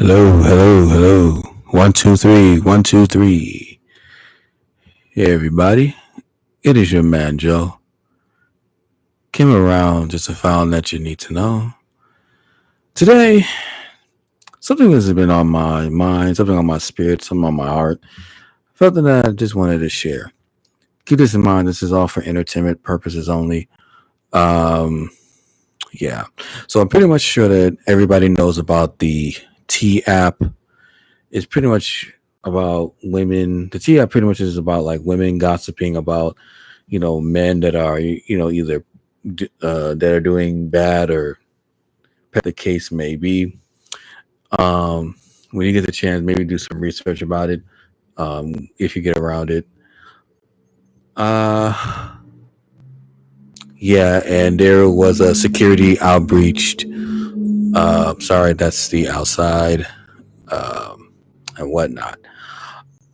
Hello, hello, hello. One, two, three, one, two, three. Hey, everybody. It is your man, Joe. Came around just to find that you need to know. Today, something has been on my mind, something on my spirit, something on my heart. Something that I just wanted to share. Keep this in mind. This is all for entertainment purposes only. Um, yeah. So I'm pretty much sure that everybody knows about the T app. It's pretty much about women. The T app pretty much is about like women gossiping about men that are either that are doing bad or the case may be. When you get the chance, maybe do some research about it. If you get around it. uh yeah, and there was a security outbreached. Sorry, that's the outside. And whatnot.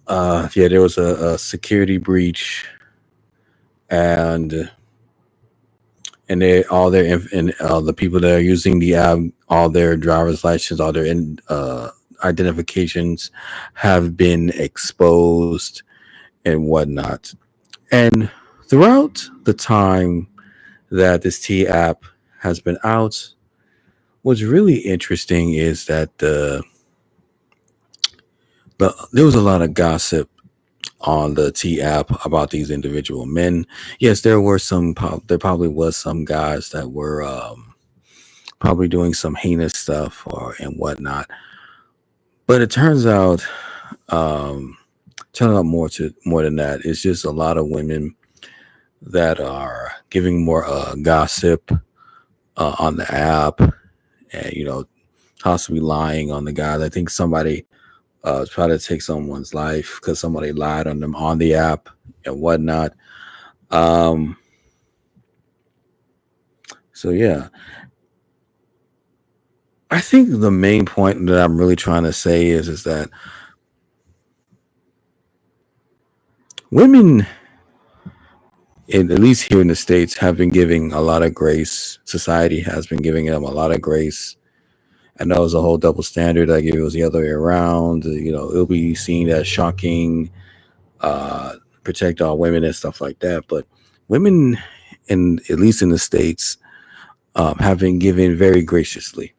Yeah, there was a security breach, and they all their and the people that are using the app, all their driver's license, all their identifications have been exposed and whatnot. And throughout the time that this T app has been out, what's really interesting is that there was a lot of gossip on the T app about these individual men. Yes, there probably was some guys that were probably doing some heinous stuff or and whatnot. But it um, turns out more than that. It's just a lot of women that are giving more gossip on the app, and possibly lying on the guys. I think somebody tried to take someone's life because somebody lied on them on the app and whatnot. Um, so yeah, I think the main point that I'm really trying to say is that women, at least here in the states, have been giving a lot of grace. Society has been giving them a lot of grace. I know it's a whole double standard. Like if it was the other way around, it'll be seen as shocking, protect all women and stuff like that. But women, in at least in the states, have been given very graciously.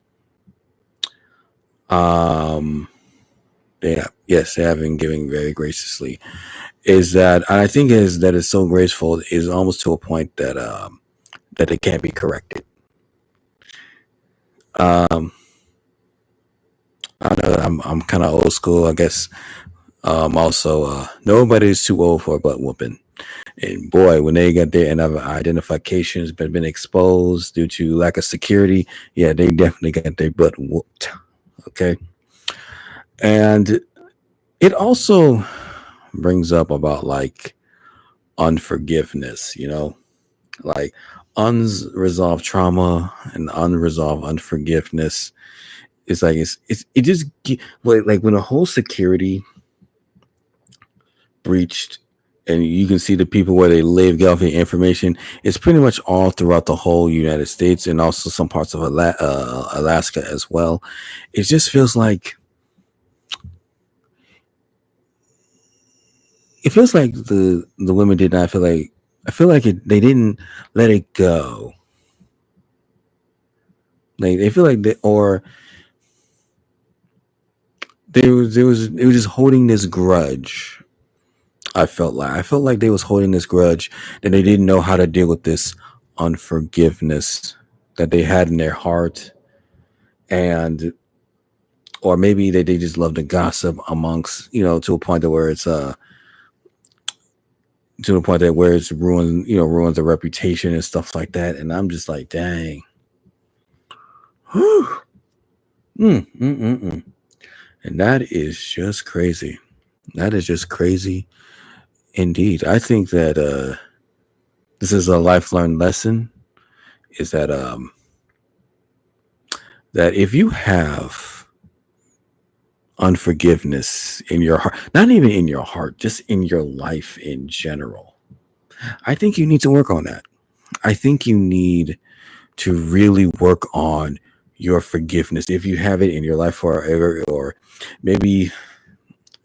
Um, yes, they have been giving very graciously. Is that and I think is that it's so graceful is almost to a point that it can't be corrected. Um, I don't know. I'm kind of old school, I guess. Also, nobody's too old for a butt whooping. And boy, when they get their identifications been exposed due to lack of security, yeah, they definitely got their butt whooped. Okay, and it also brings up about like unforgiveness. Like unresolved trauma and unresolved unforgiveness. It's like it just like when a whole security breached and you can see the people where they live, get off the information. It's pretty much all throughout the whole United States and also some parts of Alaska as well. It just feels like the women did not feel like I feel like they didn't let it go. Like they feel like they or they were just holding this grudge. I felt like they was holding this grudge that they didn't know how to deal with this unforgiveness that they had in their heart, and or maybe they just love to gossip amongst to a point that where it's to the point that where it's ruins the reputation and stuff like that. And I'm just like, dang. Whew. Mm. And that is just crazy. That is just crazy indeed. I think that this is a life learned lesson. Is that if you have unforgiveness in your heart, not even in your heart, just in your life in general, I think you need to work on that. I think you need to really work on your forgiveness, if you have it in your life forever, or maybe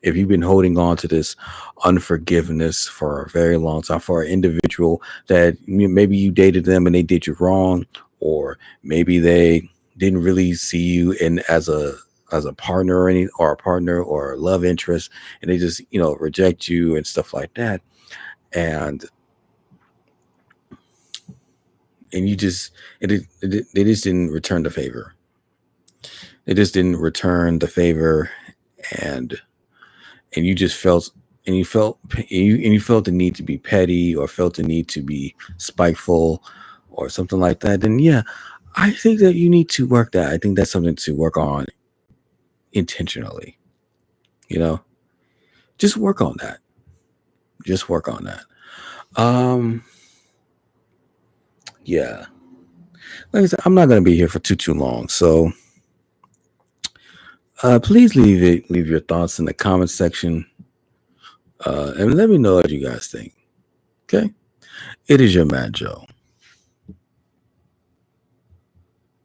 if you've been holding on to this unforgiveness for a very long time for an individual that maybe you dated them and they did you wrong, or maybe they didn't really see you in as a partner or any or a partner or a love interest, and they just reject you and stuff like that, and you just they just didn't return the favor. They just didn't return the favor, and you just felt and you felt the need to be petty or felt the need to be spiteful or something like that, then yeah, I think that you need to work that. I think that's something to work on intentionally. You know, just work on that. Just work on that. Um, yeah. Like I said, I'm not gonna be here for too long, so please leave your thoughts in the comment section, and let me know what you guys think. Okay, it is your man Joe.